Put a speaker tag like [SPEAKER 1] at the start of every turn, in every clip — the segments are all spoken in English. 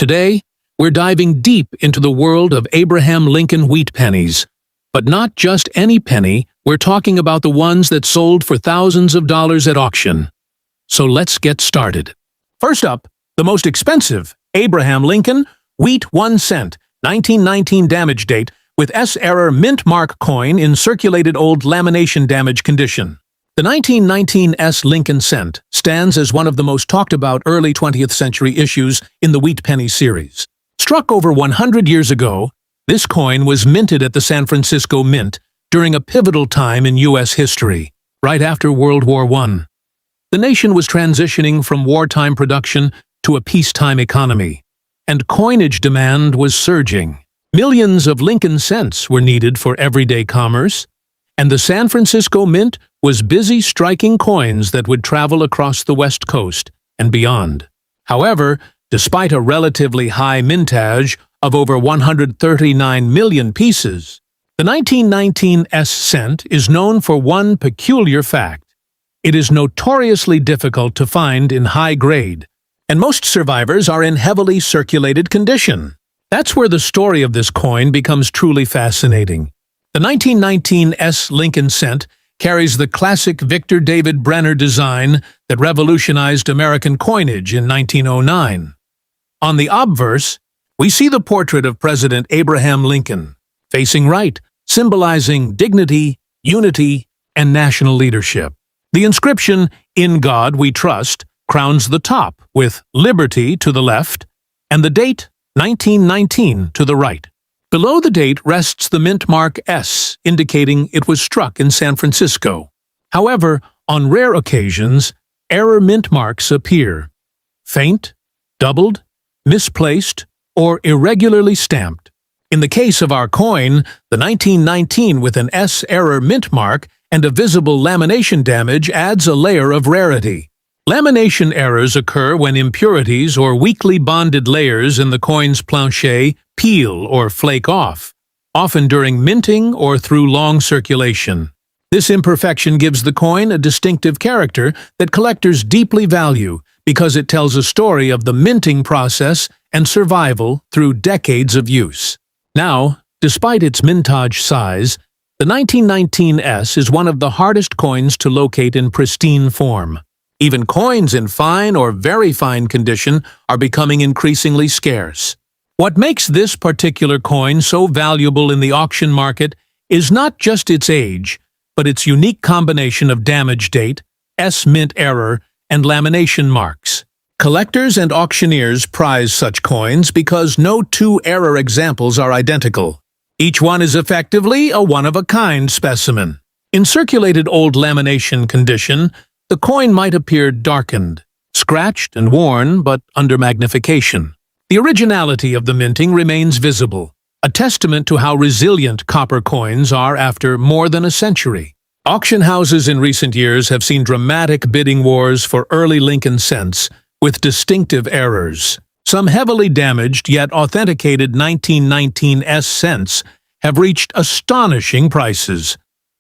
[SPEAKER 1] Today, we're diving deep into the world of Abraham Lincoln Wheat Pennies. But not just any penny, we're talking about the ones that sold for thousands of dollars at auction. So let's get started. First up, the most expensive, Abraham Lincoln Wheat 1 cent, 1919 damage date, with S-error mint mark coin in circulated old lamination damage condition. The 1919 S Lincoln cent stands as one of the most talked about early 20th century issues in the Wheat Penny series. Struck over 100 years ago, this coin was minted at the San Francisco Mint during a pivotal time in U.S. history, right after World War I. The nation was transitioning from wartime production to a peacetime economy, and coinage demand was surging. Millions of Lincoln cents were needed for everyday commerce, and the San Francisco Mint was busy striking coins that would travel across the West Coast and beyond. However, despite a relatively high mintage of over 139 million pieces, the 1919 S cent is known for one peculiar fact. It is notoriously difficult to find in high grade, and most survivors are in heavily circulated condition. That's where the story of this coin becomes truly fascinating. The 1919 S Lincoln cent carries the classic Victor David Brenner design that revolutionized American coinage in 1909. On the obverse, we see the portrait of President Abraham Lincoln, facing right, symbolizing dignity, unity, and national leadership. The inscription, "In God We Trust," crowns the top, with "Liberty" to the left, and the date, 1919, to the right. Below the date rests the mint mark S, indicating it was struck in San Francisco. However, on rare occasions, error mint marks appear. Faint, doubled, misplaced, or irregularly stamped. In the case of our coin, the 1919 with an S error mint mark and a visible lamination damage adds a layer of rarity. Lamination errors occur when impurities or weakly bonded layers in the coin's plancher peel or flake off, often during minting or through long circulation. This imperfection gives the coin a distinctive character that collectors deeply value because it tells a story of the minting process and survival through decades of use. Now, despite its mintage size, the 1919 S is one of the hardest coins to locate in pristine form. Even coins in fine or very fine condition are becoming increasingly scarce. What makes this particular coin so valuable in the auction market is not just its age, but its unique combination of damage date, S mint error, and lamination marks. Collectors and auctioneers prize such coins because no two error examples are identical. Each one is effectively a one-of-a-kind specimen. In circulated old lamination condition, the coin might appear darkened, scratched and worn, but under magnification. The originality of the minting remains visible, a testament to how resilient copper coins are after more than a century. Auction houses in recent years have seen dramatic bidding wars for early Lincoln cents with distinctive errors. Some heavily damaged yet authenticated 1919 S cents have reached astonishing prices,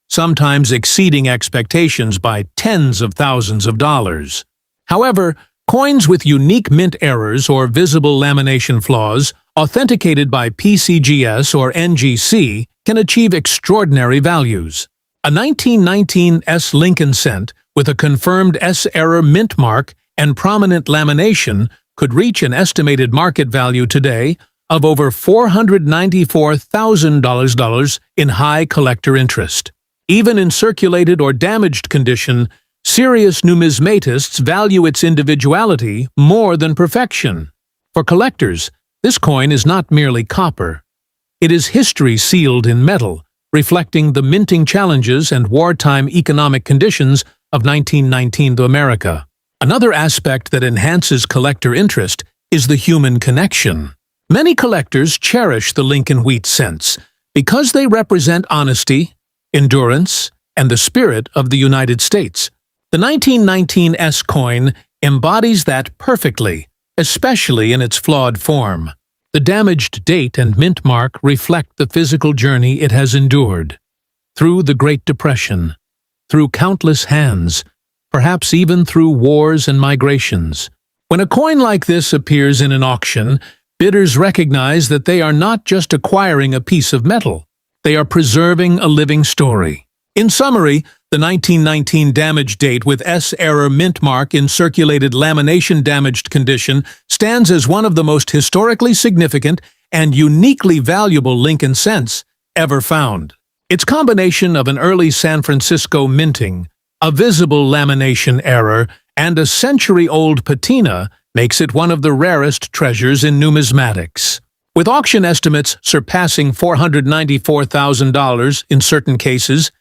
[SPEAKER 1] sometimes exceeding expectations by tens of thousands of dollars. However, coins with unique mint errors or visible lamination flaws, authenticated by PCGS or NGC, can achieve extraordinary values. A 1919 S Lincoln cent with a confirmed S-error mint mark and prominent lamination could reach an estimated market value today of over $494,000 in high collector interest. Even in circulated or damaged condition, serious numismatists value its individuality more than perfection. For collectors, this coin is not merely copper. It is history sealed in metal, reflecting the minting challenges and wartime economic conditions of 1919 America. Another aspect that enhances collector interest is the human connection. Many collectors cherish the Lincoln Wheat cents because they represent honesty, endurance, and the spirit of the United States. The 1919 S coin embodies that perfectly, especially in its flawed form. The damaged date and mint mark reflect the physical journey it has endured. Through the Great Depression, through countless hands, perhaps even through wars and migrations. When a coin like this appears in an auction, Bidders recognize that they are not just acquiring a piece of metal, they are preserving a living story. In summary, the 1919 damage date with S-error mint mark in circulated lamination damaged condition stands as one of the most historically significant and uniquely valuable Lincoln cents ever found. Its combination of an early San Francisco minting, a visible lamination error, and a century-old patina makes it one of the rarest treasures in numismatics. With auction estimates surpassing $494,000 in certain cases,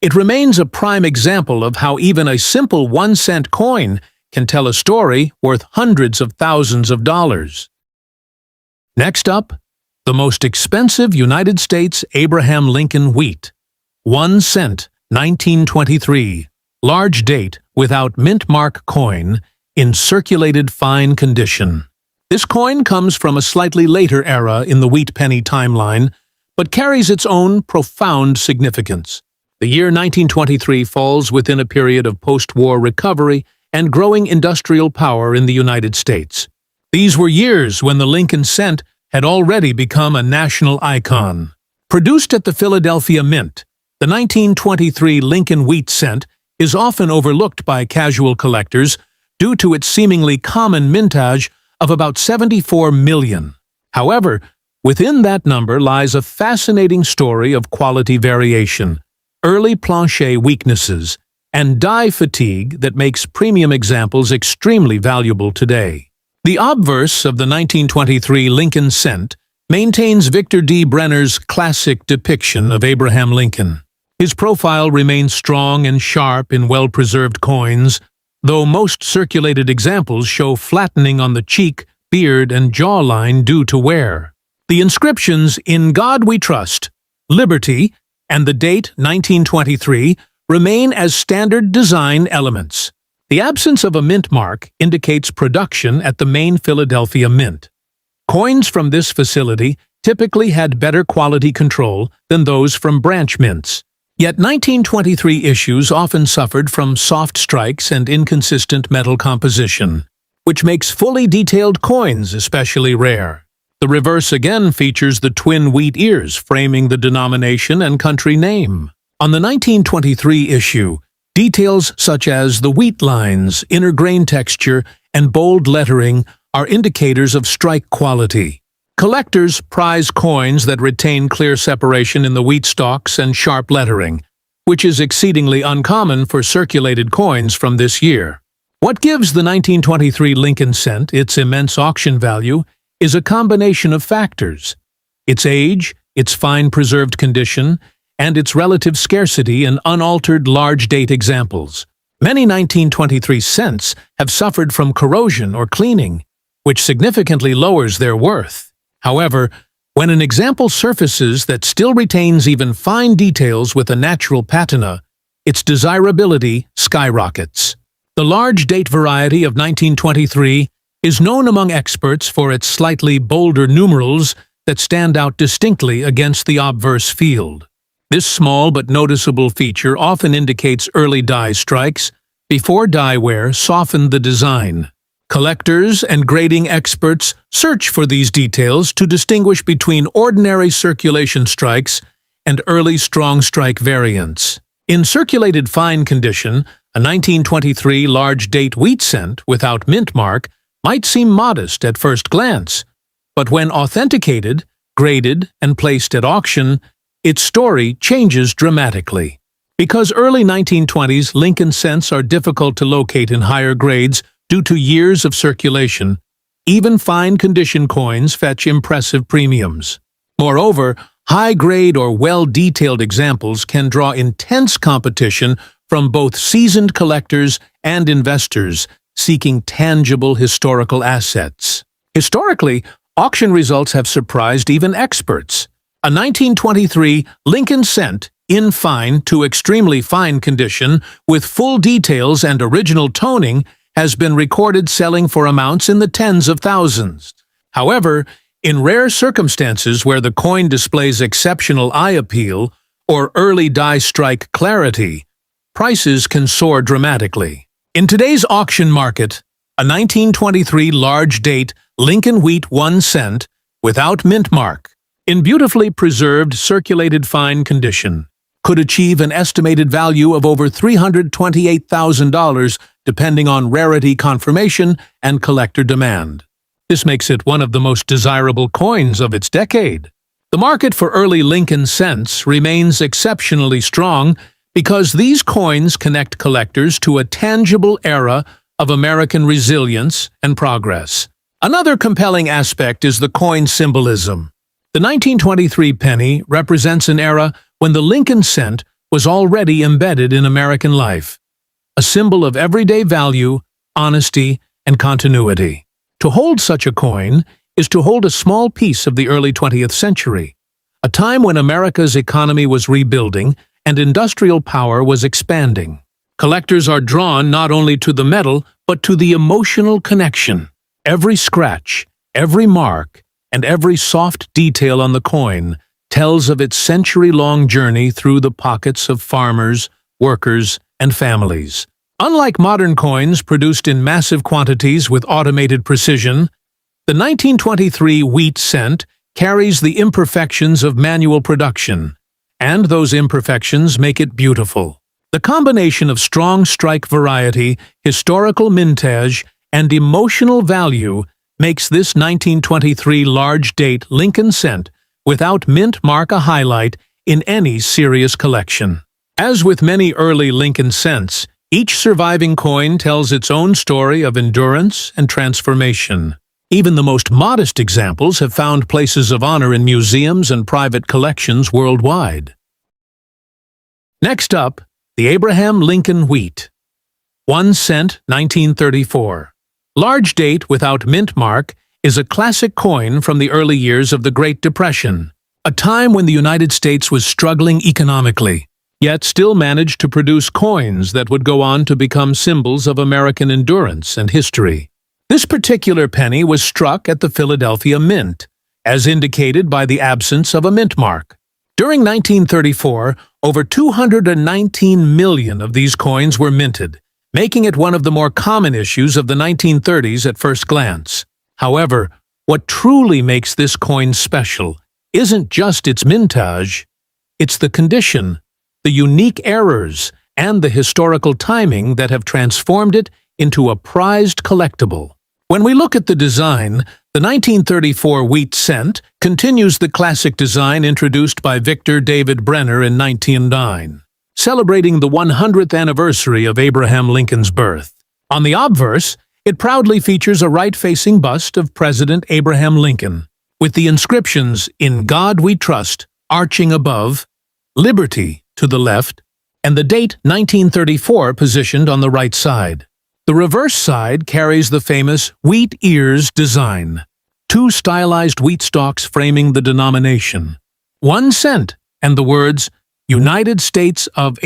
[SPEAKER 1] it remains a prime example of how even a simple 1-cent coin can tell a story worth hundreds of thousands of dollars. Next up, the most expensive United States Abraham Lincoln wheat. 1 cent, 1923. Large date, without mint mark coin, in circulated fine condition. This coin comes from a slightly later era in the wheat penny timeline, but carries its own profound significance. The year 1923 falls within a period of post-war recovery and growing industrial power in the United States. These were years when the Lincoln cent had already become a national icon. Produced at the Philadelphia Mint, the 1923 Lincoln Wheat cent is often overlooked by casual collectors due to its seemingly common mintage of about 74 million. However, within that number lies a fascinating story of quality variation, early plancher weaknesses, and die fatigue that makes premium examples extremely valuable today. The obverse of the 1923 Lincoln cent maintains Victor D. Brenner's classic depiction of Abraham Lincoln. His profile remains strong and sharp in well-preserved coins, though most circulated examples show flattening on the cheek, beard, and jawline due to wear. The inscriptions "In God We Trust," "Liberty," and the date 1923 remain as standard design elements. The absence of a mint mark indicates production at the main Philadelphia Mint. Coins from this facility typically had better quality control than those from branch mints. Yet 1923 issues often suffered from soft strikes and inconsistent metal composition, which makes fully detailed coins especially rare. The reverse again features the twin wheat ears framing the denomination and country name. On the 1923 issue, details such as the wheat lines, inner grain texture, and bold lettering are indicators of strike quality. Collectors prize coins that retain clear separation in the wheat stalks and sharp lettering, which is exceedingly uncommon for circulated coins from this year. What gives the 1923 Lincoln cent its immense auction value is a combination of factors: its age, its fine preserved condition, and its relative scarcity in unaltered large-date examples. Many 1923 cents have suffered from corrosion or cleaning, which significantly lowers their worth. However, when an example surfaces that still retains even fine details with a natural patina, its desirability skyrockets. The large-date variety of 1923 is known among experts for its slightly bolder numerals that stand out distinctly against the obverse field. This small but noticeable feature often indicates early die strikes before die wear softened the design. Collectors and grading experts search for these details to distinguish between ordinary circulation strikes and early strong strike variants. In circulated fine condition, a 1923 large-date wheat cent without mint mark might seem modest at first glance, but when authenticated, graded, and placed at auction, its story changes dramatically. Because early 1920s Lincoln cents are difficult to locate in higher grades due to years of circulation, even fine condition coins fetch impressive premiums. Moreover, high-grade or well-detailed examples can draw intense competition from both seasoned collectors and investors seeking tangible historical assets. Historically, auction results have surprised even experts. A 1923 Lincoln cent in fine to extremely fine condition with full details and original toning has been recorded selling for amounts in the tens of thousands. However, in rare circumstances where the coin displays exceptional eye appeal or early die strike clarity, prices can soar dramatically. In today's auction market, a 1923 large-date Lincoln Wheat 1 cent without mint mark, in beautifully preserved circulated fine condition, could achieve an estimated value of over $328,000 depending on rarity confirmation and collector demand. This makes it one of the most desirable coins of its decade. The market for early Lincoln cents remains exceptionally strong because these coins connect collectors to a tangible era of American resilience and progress. Another compelling aspect is the coin symbolism. The 1923 penny represents an era when the Lincoln cent was already embedded in American life, a symbol of everyday value, honesty, and continuity. To hold such a coin is to hold a small piece of the early 20th century, a time when America's economy was rebuilding and industrial power was expanding. Collectors are drawn not only to the metal, but to the emotional connection. Every scratch, every mark, and every soft detail on the coin tells of its century-long journey through the pockets of farmers, workers, and families. Unlike modern coins produced in massive quantities with automated precision, the 1923 wheat cent carries the imperfections of manual production, and those imperfections make it beautiful. The combination of strong strike variety, historical mintage, and emotional value makes this 1923 large-date Lincoln cent without mint mark a highlight in any serious collection. As with many early Lincoln cents, each surviving coin tells its own story of endurance and transformation. Even the most modest examples have found places of honor in museums and private collections worldwide. Next up, the Abraham Lincoln Wheat. 1 cent, 1934. Large date without mint mark is a classic coin from the early years of the Great Depression, a time when the United States was struggling economically, yet still managed to produce coins that would go on to become symbols of American endurance and history. This particular penny was struck at the Philadelphia Mint, as indicated by the absence of a mint mark. During 1934, over 219 million of these coins were minted, making it one of the more common issues of the 1930s at first glance. However, what truly makes this coin special isn't just its mintage, it's the condition, the unique errors, and the historical timing that have transformed it into a prized collectible. When we look at the design, the 1934 wheat cent continues the classic design introduced by Victor David Brenner in 1909, celebrating the 100th anniversary of Abraham Lincoln's birth. On the obverse, it proudly features a right-facing bust of President Abraham Lincoln, with the inscriptions "In God We Trust" arching above, "Liberty" to the left, and the date 1934 positioned on the right side. The reverse side carries the famous wheat ears design, two stylized wheat stalks framing the denomination, 1 cent, and the words United States of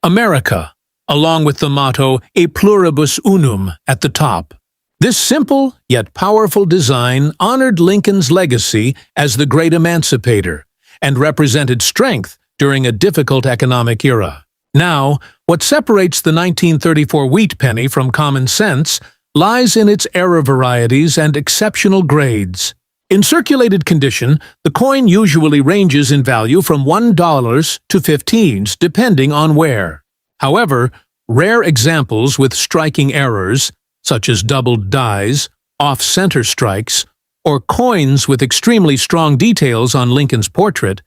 [SPEAKER 1] America, along with the motto E pluribus unum at the top. This simple yet powerful design honored Lincoln's legacy as the great emancipator and represented strength during a difficult economic era. Now, what separates the 1934 wheat penny from common cents lies in its error varieties and exceptional grades. In circulated condition, the coin usually ranges in value from $1 to $15, depending on wear. However, rare examples with striking errors, such as doubled dies, off-center strikes, or coins with extremely strong details on Lincoln's portrait,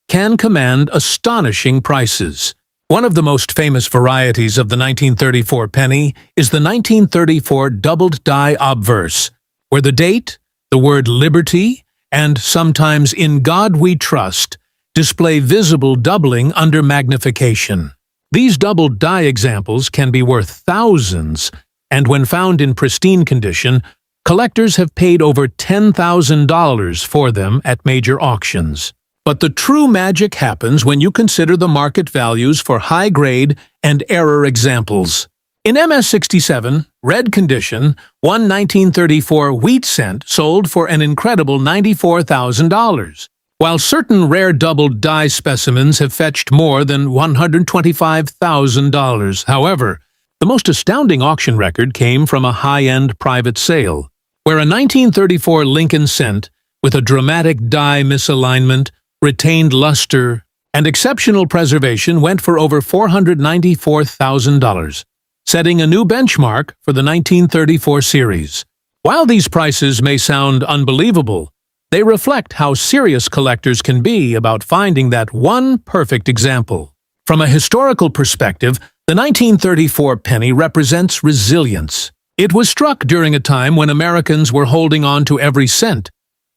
[SPEAKER 1] can command astonishing prices. One of the most famous varieties of the 1934 penny is the 1934 doubled die obverse, where the date, the word liberty, and sometimes in God we trust display visible doubling under magnification. These doubled die examples can be worth thousands, and when found in pristine condition, collectors have paid over $10,000 for them at major auctions. But the true magic happens when you consider the market values for high-grade and error examples. In MS67, red condition, one 1934 wheat cent sold for an incredible $94,000, while certain rare doubled die specimens have fetched more than $125,000. However, the most astounding auction record came from a high-end private sale, where a 1934 Lincoln cent with a dramatic die misalignment, retained luster, and exceptional preservation went for over $494,000, setting a new benchmark for the 1934 series. While these prices may sound unbelievable, they reflect how serious collectors can be about finding that one perfect example. From a historical perspective, the 1934 penny represents resilience. It was struck during a time when Americans were holding on to every cent,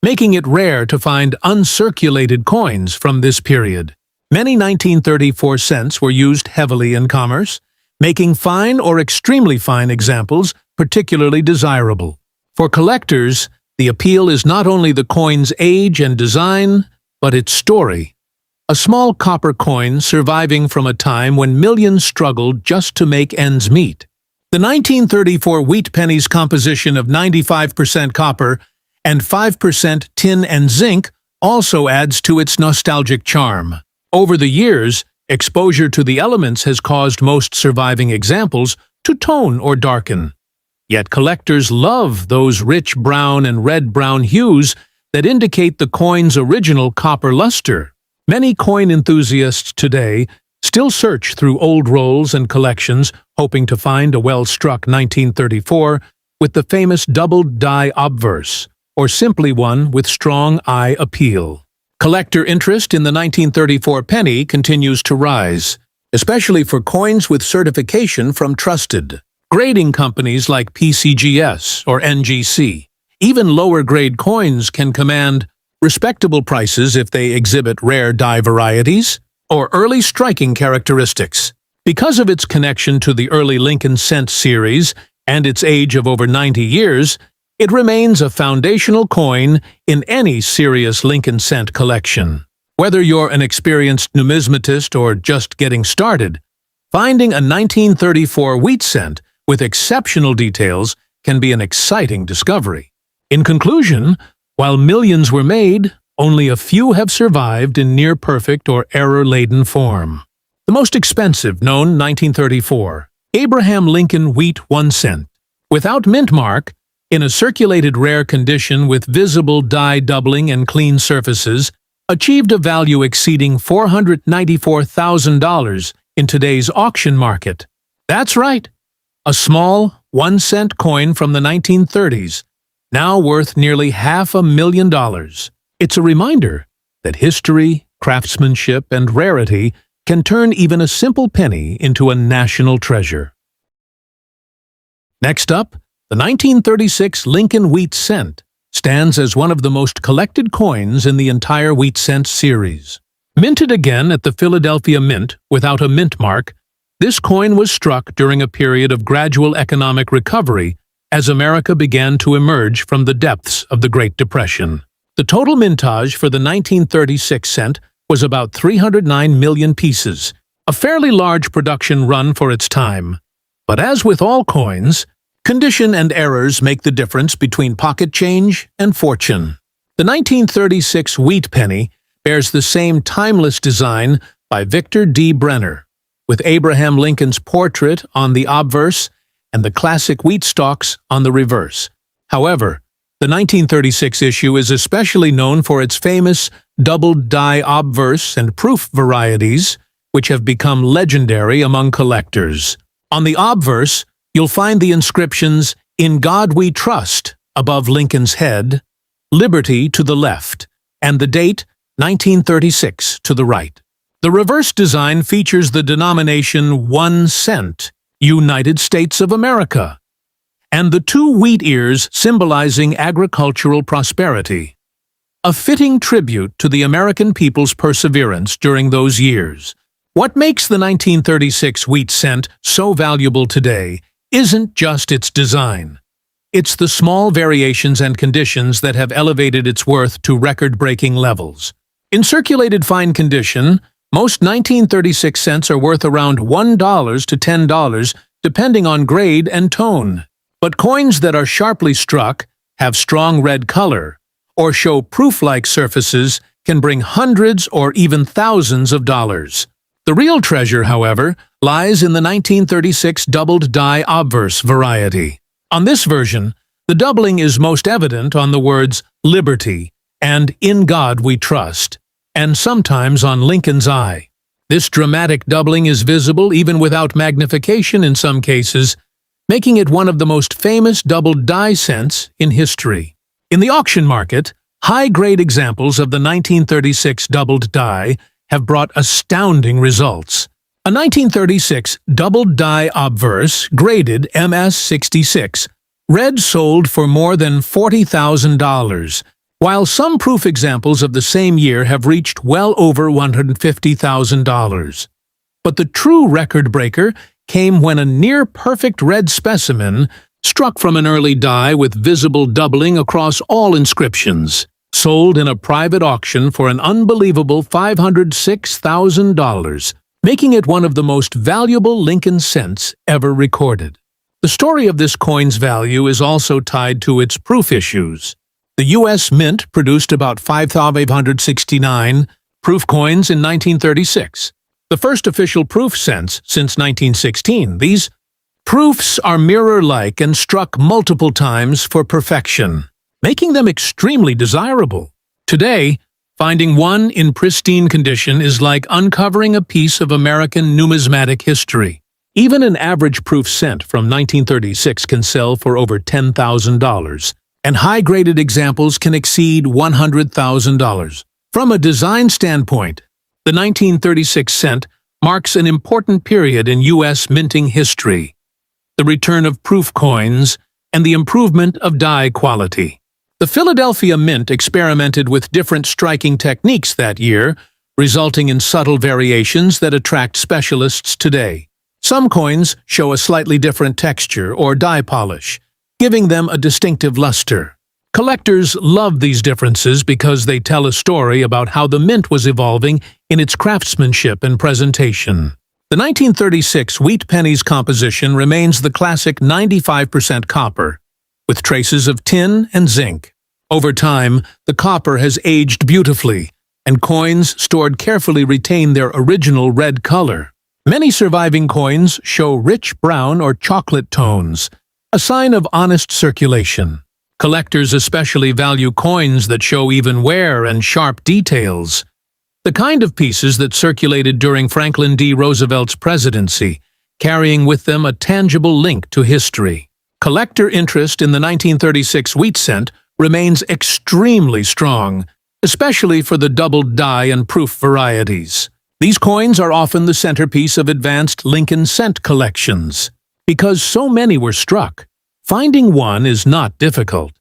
[SPEAKER 1] making it rare to find uncirculated coins from this period. Many 1934 cents were used heavily in commerce, making fine or extremely fine examples particularly desirable. For collectors, the appeal is not only the coin's age and design, but its story. A small copper coin surviving from a time when millions struggled just to make ends meet. The 1934 wheat penny's composition of 95% copper and 5% tin and zinc also adds to its nostalgic charm. Over the years, exposure to the elements has caused most surviving examples to tone or darken. Yet collectors love those rich brown and red-brown hues that indicate the coin's original copper luster. Many coin enthusiasts today still search through old rolls and collections, hoping to find a well-struck 1934 with the famous doubled die obverse, or simply one with strong eye appeal. Collector interest in the 1934 penny continues to rise, especially for coins with certification from trusted grading companies like PCGS or NGC. Even lower-grade coins can command respectable prices if they exhibit rare die varieties or early striking characteristics. Because of its connection to the early Lincoln cent series and its age of over 90 years, it remains a foundational coin in any serious Lincoln cent collection. Whether you're an experienced numismatist or just getting started, finding a 1934 wheat cent with exceptional details can be an exciting discovery. In conclusion, while millions were made, only a few have survived in near-perfect or error-laden form. The most expensive known 1934, Abraham Lincoln Wheat 1 cent. Without mint mark, in a circulated rare condition with visible die doubling and clean surfaces, achieved a value exceeding $494,000 in today's auction market. That's right, a small 1-cent coin from the 1930s, now worth nearly $500,000. It's a reminder that history, craftsmanship, and rarity can turn even a simple penny into a national treasure. Next up, the 1936 Lincoln Wheat Cent stands as one of the most collected coins in the entire wheat cent series. Minted again at the Philadelphia Mint without a mint mark, this coin was struck during a period of gradual economic recovery as America began to emerge from the depths of the Great Depression. The total mintage for the 1936 cent was about 309 million pieces, a fairly large production run for its time. But as with all coins, condition and errors make the difference between pocket change and fortune. The 1936 wheat penny bears the same timeless design by Victor D. Brenner, with Abraham Lincoln's portrait on the obverse and the classic wheat stalks on the reverse. However, the 1936 issue is especially known for its famous doubled die obverse and proof varieties, which have become legendary among collectors. On the obverse, you'll find the inscriptions, "In God We Trust," above Lincoln's head, "Liberty" to the left, and the date, 1936, to the right. The reverse design features the denomination 1 cent, United States of America, and the 2 wheat ears symbolizing agricultural prosperity, a fitting tribute to the American people's perseverance during those years. What makes the 1936 wheat cent so valuable today isn't just its design. It's the small variations and conditions that have elevated its worth to record-breaking levels. In circulated fine condition, most 1936 cents are worth around $1 to $10, depending on grade and tone. But coins that are sharply struck, have strong red color, or show proof-like surfaces can bring hundreds or even thousands of dollars. The real treasure, however, lies in the 1936 doubled die obverse variety. On this version, the doubling is most evident on the words "Liberty" and In God We Trust, and sometimes on Lincoln's eye. This dramatic doubling is visible even without magnification in some cases, making it one of the most famous doubled die cents in history. In the auction market, high-grade examples of the 1936 doubled die have brought astounding results. A 1936 doubled die obverse, graded MS-66, red sold for more than $40,000, while some proof examples of the same year have reached well over $150,000. But the true record breaker came when a near-perfect red specimen struck from an early die with visible doubling across all inscriptions, sold in a private auction for an unbelievable $506,000, making it one of the most valuable Lincoln cents ever recorded. The story of this coin's value is also tied to its proof issues. The U.S. Mint produced about 5,569 proof coins in 1936, the first official proof cents since 1916. These proofs are mirror-like and struck multiple times for perfection, making them extremely desirable. Today, finding one in pristine condition is like uncovering a piece of American numismatic history. Even an average proof cent from 1936 can sell for over $10,000, and high-graded examples can exceed $100,000. From a design standpoint, the 1936 cent marks an important period in U.S. minting history, the return of proof coins, and the improvement of die quality. The Philadelphia Mint experimented with different striking techniques that year, resulting in subtle variations that attract specialists today. Some coins show a slightly different texture or die polish, giving them a distinctive luster. Collectors love these differences because they tell a story about how the mint was evolving in its craftsmanship and presentation. The 1936 Wheat Pennies composition remains the classic 95% copper, with traces of tin and zinc. Over time, the copper has aged beautifully, and coins stored carefully retain their original red color. Many surviving coins show rich brown or chocolate tones, a sign of honest circulation. Collectors especially value coins that show even wear and sharp details, the kind of pieces that circulated during Franklin D. Roosevelt's presidency, carrying with them a tangible link to history. Collector interest in the 1936 wheat cent remains extremely strong, especially for the doubled die and proof varieties. These coins are often the centerpiece of advanced Lincoln cent collections. Because so many were struck, finding one is not difficult.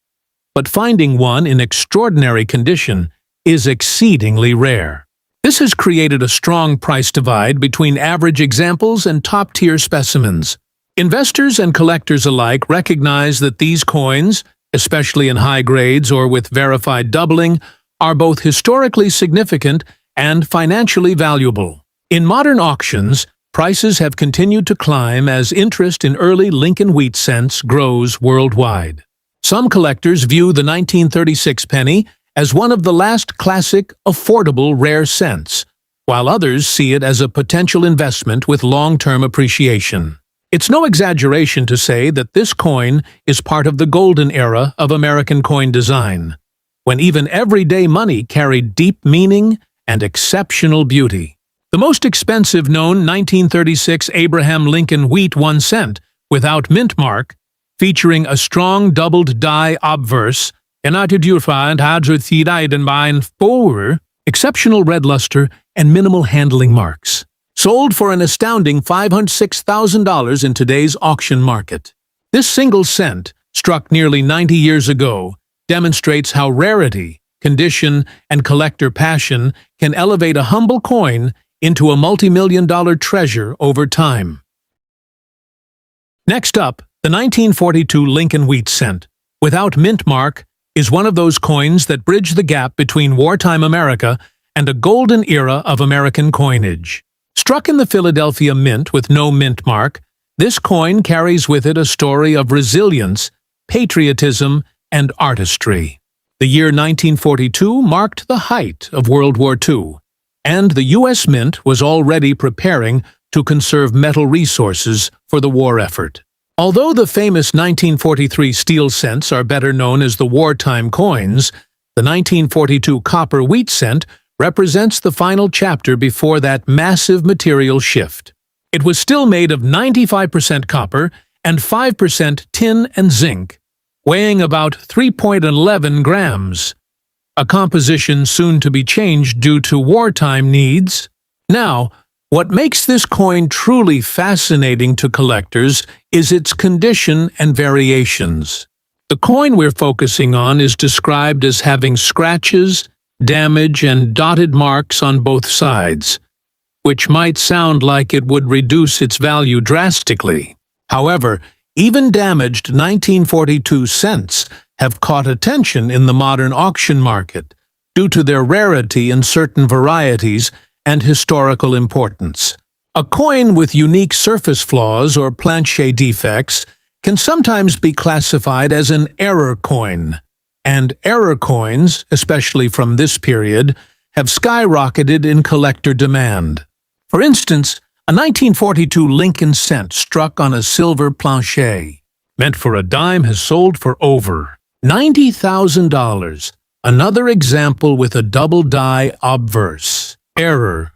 [SPEAKER 1] But finding one in extraordinary condition is exceedingly rare. This has created a strong price divide between average examples and top-tier specimens. Investors and collectors alike recognize that these coins, especially in high grades or with verified doubling, are both historically significant and financially valuable. In modern auctions, prices have continued to climb as interest in early Lincoln wheat cents grows worldwide. Some collectors view the 1936 penny as one of the last classic, affordable rare cents, while others see it as a potential investment with long-term appreciation. It's no exaggeration to say that this coin is part of the golden era of American coin design, when even everyday money carried deep meaning and exceptional beauty. The most expensive known 1936 Abraham Lincoln Wheat 1 cent, without mint mark, featuring a strong doubled die obverse, exceptional red luster, and minimal handling marks, sold for an astounding $506,000 in today's auction market. This single cent, struck nearly 90 years ago, demonstrates how rarity, condition, and collector passion can elevate a humble coin into a multi-million-dollar treasure over time. Next up, the 1942 Lincoln Wheat cent, without mint mark, is one of those coins that bridge the gap between wartime America and a golden era of American coinage. Struck in the Philadelphia Mint with no mint mark, this coin carries with it a story of resilience, patriotism, and artistry. The year 1942 marked the height of World War II, and the U.S. Mint was already preparing to conserve metal resources for the war effort. Although the famous 1943 steel cents are better known as the wartime coins, The 1942 copper wheat cent represents the final chapter before that massive material shift. It was still made of 95% copper and 5% tin and zinc, weighing about 3.11 grams, a composition soon to be changed due to wartime needs. Now, what makes this coin truly fascinating to collectors is its condition and variations. The coin we're focusing on is described as having scratches, damage, and dotted marks on both sides, which might sound like it would reduce its value drastically. However, even damaged 1942 cents have caught attention in the modern auction market due to their rarity in certain varieties and historical importance. A coin with unique surface flaws or plancher defects can sometimes be classified as an error coin, and error coins, especially from this period, have skyrocketed in collector demand. For instance, a 1942 Lincoln cent struck on a silver plancher, meant for a dime, has sold for over $90,000. Another example with a double die obverse, error,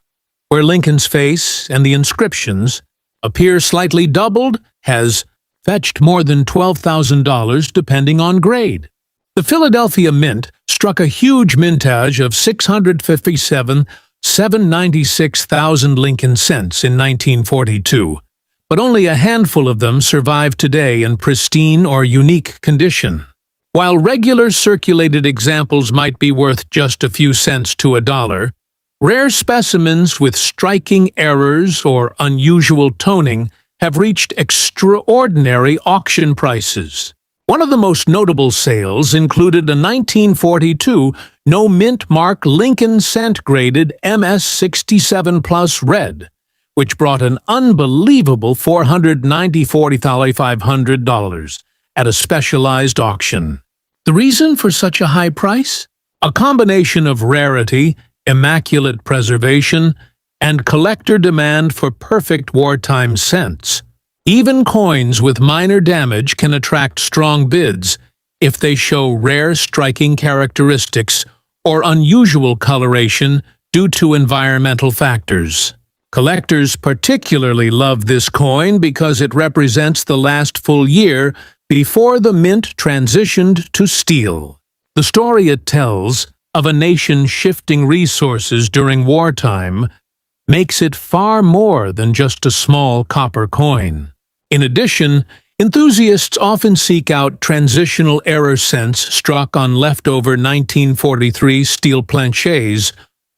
[SPEAKER 1] where Lincoln's face and the inscriptions appear slightly doubled, has fetched more than $12,000 depending on grade. The Philadelphia Mint struck a huge mintage of 657,796,000 Lincoln cents in 1942, but only a handful of them survive today in pristine or unique condition. While regular circulated examples might be worth just a few cents to a dollar, rare specimens with striking errors or unusual toning have reached extraordinary auction prices. One of the most notable sales included a 1942 no mint mark Lincoln cent graded MS67 Plus Red, which brought an unbelievable $494,500 at a specialized auction. The reason for such a high price? A combination of rarity, immaculate preservation, and collector demand for perfect wartime cents. Even coins with minor damage can attract strong bids if they show rare striking characteristics or unusual coloration due to environmental factors. Collectors particularly love this coin because it represents the last full year before the mint transitioned to steel. The story it tells of a nation shifting resources during wartime makes it far more than just a small copper coin. In addition, enthusiasts often seek out transitional error cents struck on leftover 1943 steel planchers,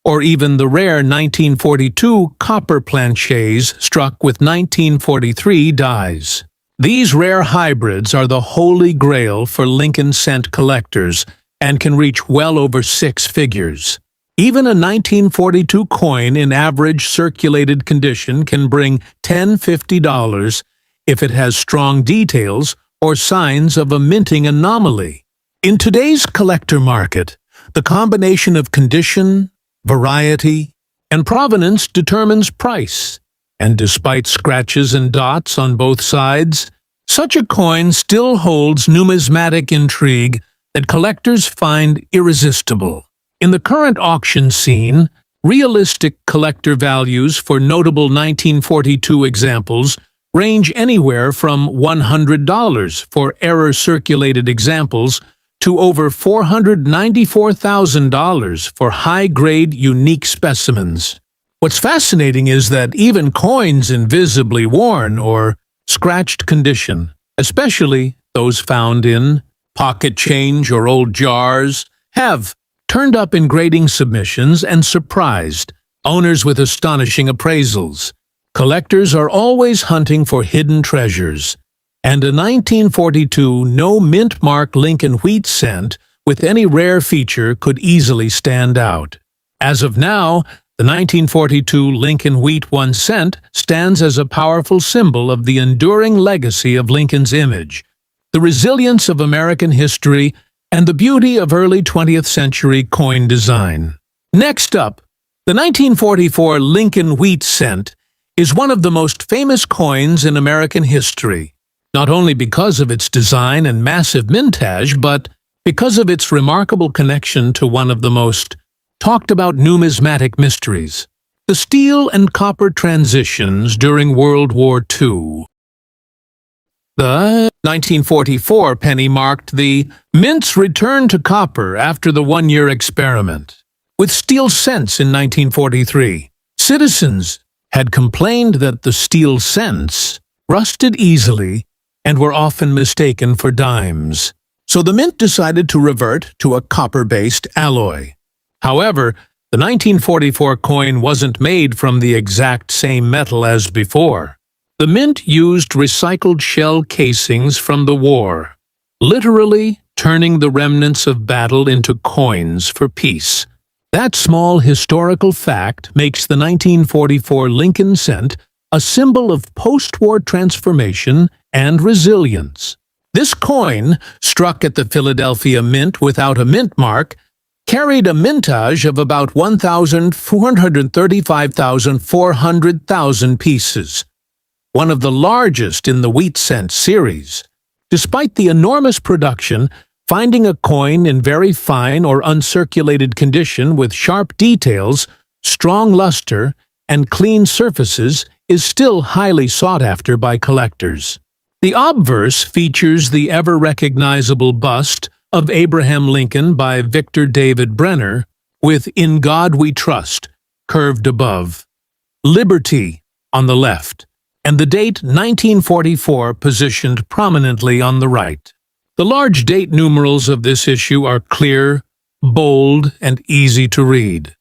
[SPEAKER 1] or even the rare 1942 copper planchers struck with 1943 dies. These rare hybrids are the holy grail for Lincoln cent collectors and can reach well over 6 figures. Even a 1942 coin in average circulated condition can bring $10–50 if it has strong details or signs of a minting anomaly. In today's collector market, the combination of condition, variety, and provenance determines price, and despite scratches and dots on both sides, such a coin still holds numismatic intrigue that collectors find irresistible. In the current auction scene, realistic collector values for notable 1942 examples range anywhere from $100 for error-circulated examples to over $494,000 for high-grade unique specimens. What's fascinating is that even coins in visibly worn or scratched condition, especially those found in pocket change or old jars, have turned up in grading submissions and surprised owners with astonishing appraisals. Collectors are always hunting for hidden treasures, and a 1942 no mint mark Lincoln Wheat cent with any rare feature could easily stand out. As of now, the 1942 Lincoln Wheat 1 cent stands as a powerful symbol of the enduring legacy of Lincoln's image, the resilience of American history, and the beauty of early 20th century coin design. Next up, the 1944 Lincoln Wheat cent is one of the most famous coins in American history, not only because of its design and massive mintage, but because of its remarkable connection to one of the most talked about numismatic mysteries, the steel and copper transitions during World War II. The 1944 penny marked the mint's return to copper after the one-year experiment. With steel cents in 1943, citizens had complained that the steel cents rusted easily and were often mistaken for dimes. So the mint decided to revert to a copper-based alloy. However, the 1944 coin wasn't made from the exact same metal as before. The mint used recycled shell casings from the war, literally turning the remnants of battle into coins for peace. That small historical fact makes the 1944 Lincoln cent a symbol of post-war transformation and resilience. This coin, struck at the Philadelphia Mint without a mint mark, carried a mintage of about 435,400 pieces, one of the largest in the wheat cent series. Despite the enormous production, finding a coin in very fine or uncirculated condition with sharp details, strong luster, and clean surfaces is still highly sought after by collectors. The obverse features the ever-recognizable bust of Abraham Lincoln by Victor David Brenner, with "In God We Trust" curved above, "Liberty" on the left, and the date 1944 positioned prominently on the right. The large date numerals of this issue are clear, bold, and easy to read.